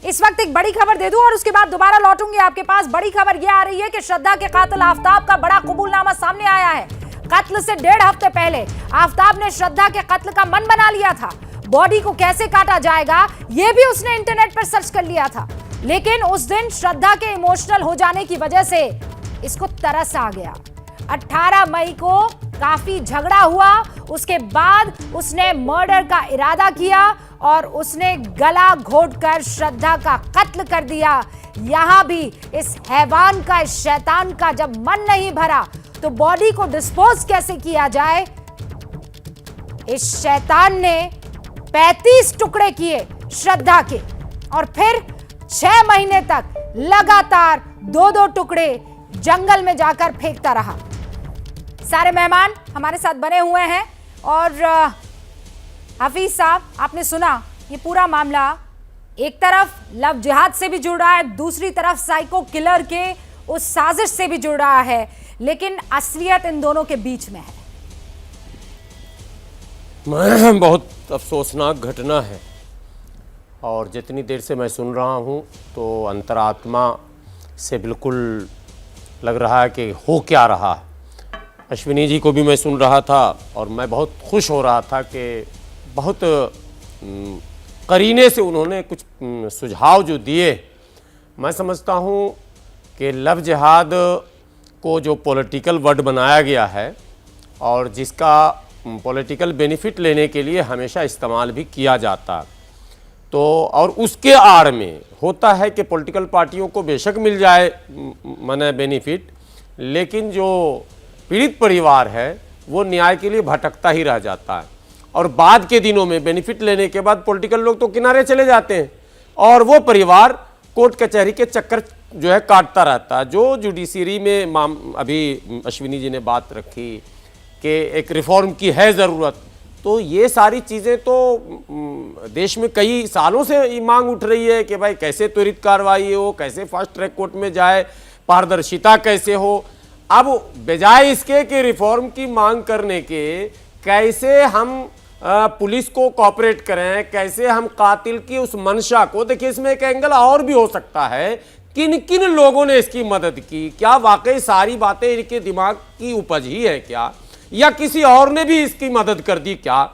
इस वक्त एक बड़ी खबर दे दूं और उसके बाद दोबारा लौटूंगी आपके पास। बड़ी खबर यह आ रही है कि श्रद्धा के कातिल आफताब का बड़ा कबूलनामा सामने आया है। कत्ल से 1.5 हफ्ते पहले आफताब ने श्रद्धा के कत्ल का मन बना लिया था। बॉडी को कैसे काटा जाएगा यह भी उसने इंटरनेट पर सर्च कर लिया था, लेकिन उस दिन श्रद्धा के इमोशनल हो जाने की वजह से इसको तरस आ गया। 18 मई को काफी झगड़ा हुआ, उसके बाद उसने मर्डर का इरादा किया और उसने गला घोटकर श्रद्धा का कत्ल कर दिया। यहां भी इस हैवान का, इस शैतान का जब मन नहीं भरा तो बॉडी को डिस्पोज कैसे किया जाए, इस शैतान ने 35 टुकड़े किए श्रद्धा के और फिर 6 महीने तक लगातार 2-2 टुकड़े जंगल में जाकर फेंकता रहा। सारे मेहमान हमारे साथ बने हुए हैं और हफीज साहब, आपने सुना ये पूरा मामला एक तरफ लव जिहाद से भी जुड़ रहा है, दूसरी तरफ साइको किलर के उस साजिश से भी जुड़ रहा है, लेकिन असलियत इन दोनों के बीच में है। बहुत अफसोसनाक घटना है और जितनी देर से मैं सुन रहा हूँ तो अंतरात्मा से बिल्कुल लग रहा है कि हो क्या रहा है। अश्विनी जी को भी मैं सुन रहा था और मैं बहुत खुश हो रहा था कि बहुत करीने से उन्होंने कुछ सुझाव जो दिए। मैं समझता हूँ कि लव जिहाद को जो पॉलिटिकल वर्ड बनाया गया है और जिसका पॉलिटिकल बेनिफिट लेने के लिए हमेशा इस्तेमाल भी किया जाता, तो और उसके आड़ में होता है कि पॉलिटिकल पार्टियों को बेशक मिल जाए माने बेनिफिट, लेकिन जो पीड़ित परिवार है वो न्याय के लिए भटकता ही रह जाता है और बाद के दिनों में बेनिफिट लेने के बाद पॉलिटिकल लोग तो किनारे चले जाते हैं और वो परिवार कोर्ट कचहरी के चक्कर जो है काटता रहता है। जो जुडिशरी में अभी अश्विनी जी ने बात रखी कि एक रिफॉर्म की है ज़रूरत, तो ये सारी चीज़ें तो देश में कई सालों से मांग उठ रही है कि भाई कैसे त्वरित कार्रवाई हो, कैसे फास्ट ट्रैक कोर्ट में जाए, पारदर्शिता कैसे हो। अब बजाय इसके कि रिफॉर्म की मांग करने के कैसे हम पुलिस को कोऑपरेट करें, कैसे हम कातिल की उस मंशा को, देखिए इसमें एक एंगल और भी हो सकता है, किन किन लोगों ने इसकी मदद की, क्या वाकई सारी बातें इनके दिमाग की उपज ही है क्या, या किसी और ने भी इसकी मदद कर दी क्या।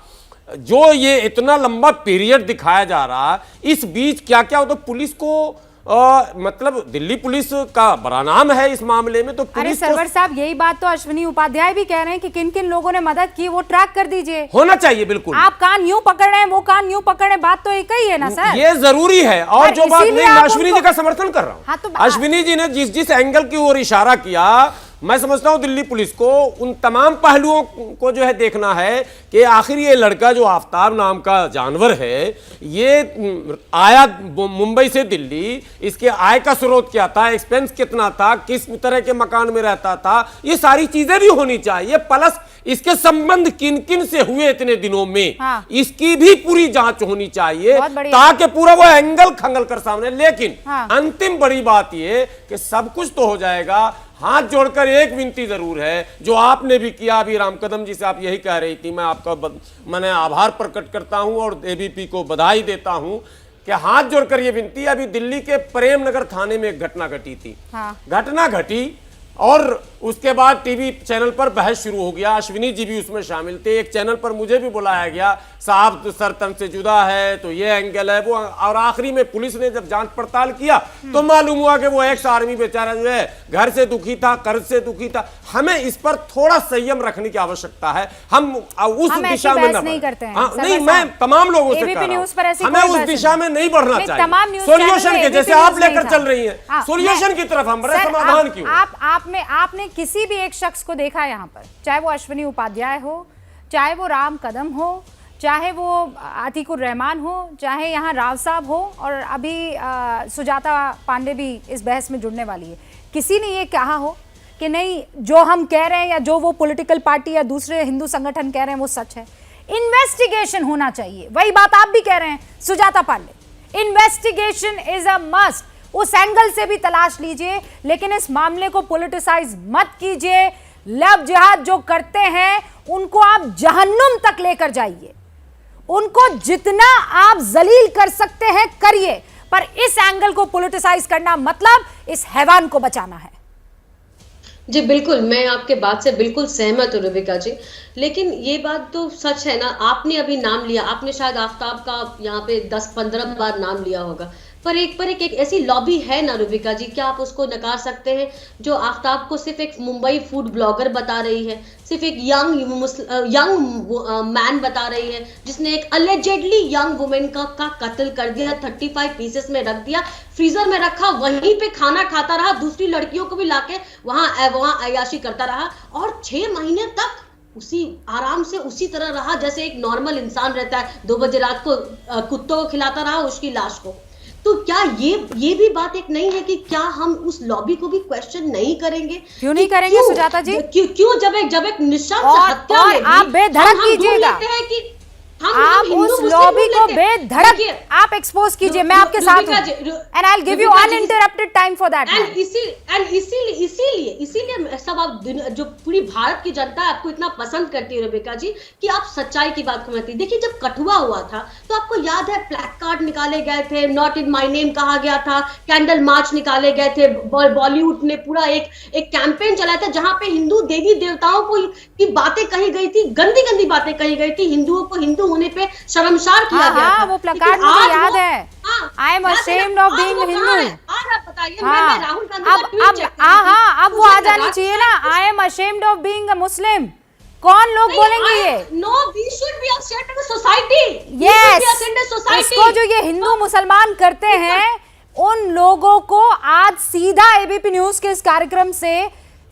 जो ये इतना लंबा पीरियड दिखाया जा रहा, इस बीच क्या क्या हो, तो पुलिस को मतलब दिल्ली पुलिस का बड़ा नाम है इस मामले में। तो अरे सरवर साहब, यही बात तो अश्विनी उपाध्याय भी कह रहे हैं कि किन किन लोगों ने मदद की वो ट्रैक कर दीजिए। होना चाहिए बिल्कुल। आप कान यूं पकड़ रहे हैं, वो कान यूं पकड़ रहे, बात तो एक ही है ना सर। ये जरूरी है और जो बात नहीं, मैं अश्विनी जी का समर्थन कर रहा हूँ। हाँ, तो अश्विनी जी ने जिस जिस एंगल की ओर इशारा किया, मैं समझता हूं दिल्ली पुलिस को उन तमाम पहलुओं को जो है देखना है कि आखिर ये लड़का जो आफताब नाम का जानवर है, ये आया मुंबई से दिल्ली, इसके आय का स्रोत क्या था, एक्सपेंस कितना था, किस तरह के मकान में रहता था, ये सारी चीजें भी होनी चाहिए। प्लस इसके संबंध किन किन से हुए इतने दिनों में, हाँ। इसकी भी पूरी जांच होनी चाहिए ताकि पूरा वो एंगल खंगल कर सामने। लेकिन हाँ। अंतिम बड़ी बात ये कि सब कुछ तो हो जाएगा, हाथ जोड़कर एक विनती जरूर है जो आपने भी किया अभी राम कदम जी से, आप यही कह रही थी, मैं आपका मैंने आभार प्रकट करता हूं और एबीपी को बधाई देता हूं कि हाथ जोड़कर ये विनती। अभी दिल्ली के प्रेम नगर थाने में एक घटना घटी थी। हाँ। घटना घटी और उसके बाद टीवी चैनल पर बहस शुरू हो गया, अश्विनी जी भी उसमें शामिल थे। एक चैनल पर मुझे भी बुलाया गया, साहब तो सर तन से जुदा है, तो ये एंगल है वो, और आखिरी में पुलिस ने जब जांच पड़ताल किया तो मालूम हुआ कि वो एक्स आर्मी बेचारा जो है घर से दुखी था, कर्ज से दुखी था। हमें इस पर थोड़ा संयम रखने की आवश्यकता है। हम उस दिशा में नहीं करते हैं। नहीं, मैं तमाम लोगों से कह रहा हूं, हमें उस दिशा में नहीं बढ़ना चाहिए। सोल्यूशन के जैसे आप लेकर चल रही है, सोल्यूशन की तरफ हम बड़े समाधान क्यों। आपने किसी भी एक शख्स को देखा यहाँ पर, चाहे वो अश्विनी उपाध्याय हो, चाहे वो राम कदम हो, चाहे वो अतीकुर रहमान हो, चाहे यहाँ राव साहब हो, और अभी सुजाता पांडे भी इस बहस में जुड़ने वाली है, किसी ने ये कहा हो कि नहीं जो हम कह रहे हैं या जो वो पॉलिटिकल पार्टी या दूसरे हिंदू संगठन कह रहे हैं वो सच है। इन्वेस्टिगेशन होना चाहिए, वही बात आप भी कह रहे हैं Sujata Pandey, investigation is a must. उस एंगल से भी तलाश लीजिए, लेकिन इस मामले को पॉलिटिसाइज मत कीजिए। लव जिहाद जो करते हैं उनको आप जहन्नुम तक लेकर जाइए, उनको जितना आप जलील कर सकते हैं करिए, पर इस एंगल को पॉलिटिसाइज करना मतलब इस हैवान को बचाना है। जी बिल्कुल, मैं आपके बात से बिल्कुल सहमत हूँ रुबिका जी। लेकिन ये बात तो सच है ना, आपने अभी नाम लिया, आपने शायद आफ्ताब का यहाँ पे 10-15 बार नाम लिया होगा, पर एक ऐसी लॉबी है ना रुबिका जी, क्या आप उसको नकार सकते हैं, जो आफ्ताब को सिर्फ एक मुंबई फूड ब्लॉगर बता रही है, सिर्फ एक यंग मैन बता रही है, जिसने एक अलेजेडली यंग वुमेन का कत्ल कर दिया, 35 पीसेस में रख दिया, फ्रीजर में रखा, वहीं पे खाना खाता रहा, दूसरी लड़कियों को भी लाके वहां अय्याशी करता रहा, और 6 महीने तक उसी आराम से उसी तरह रहा जैसे एक नॉर्मल इंसान रहता है। 2 बजे रात को कुत्तों को खिलाता रहा उसकी लाश को। तो क्या ये भी बात एक नहीं है कि क्या हम उस लॉबी को भी क्वेश्चन नहीं करेंगे? क्यों नहीं करेंगे सुजाता जी? क्यों जब एक निशंस हत्या में आप बेधड़क कीजिएगा, आप उस लॉबी को बेधड़क आप एक्सपोज कीजिए, मैं आपके साथ हूं, and I will give you uninterrupted time for that. इसीलिए सब आप जो पूरी भारत की जनता आपको इतना पसंद करती है रुबिका जी, कि आप सच्चाई की बात को कहती। देखिए, जब कठुआ हुआ था तो आपको याद है प्लैक कार्ड निकाले गए थे, नॉट इन माय नेम कहा गया था, कैंडल मार्च निकाले गए थे, बॉलीवुड ने पूरा एक कैंपेन चलाया था जहां पे हिंदू देवी देवताओं की बातें कही गई थी, गंदी बातें कही गई थी, हिंदुओं को हिंदू होने पे शर्मसार किया गया था। वो प्लकार्ड मुझे याद है, आई am ashamed of being Hindu. आज आप बताइए, मैं राहुल गांधी का ट्वीट चेक अब वो आ जानी चाहिए ना, I am ashamed of being a Muslim. कौन लोग बोलेंगे ये? No, we should be ashamed of society. Yes, इसको जो ये हिंदू मुसलमान करते हैं, उन लोगों को आज सीधा एबीपी न्यूज के इस कार्यक्रम से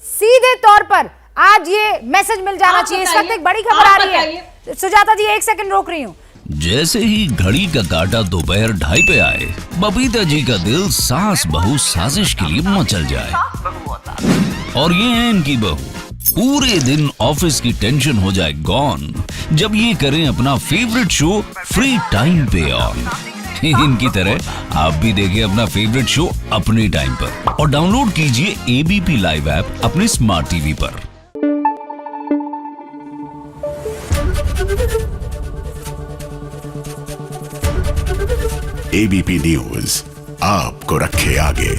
सीधे तौर पर आज ये मैसेज मिल जाना चाहिए। इस वक्त एक बड़ी खबर आ रही है। सुजाता जी, 1 सेकंड रोक रही हूँ। जैसे ही घड़ी का काटा दोपहर 2:30 पे आए, बबीता जी का दिल सास बहू साजिश के लिए मचल जाए। और ये है इनकी बहू, पूरे दिन ऑफिस की टेंशन हो जाए गॉन जब ये करें अपना फेवरेट शो फ्री टाइम पे ऑन। इनकी तरह आप भी देखिए अपना फेवरेट शो अपने टाइम पर, और डाउनलोड कीजिए एबीपी लाइव ऐप अपने स्मार्ट टीवी पर। एबीपी न्यूज आपको रखे आगे।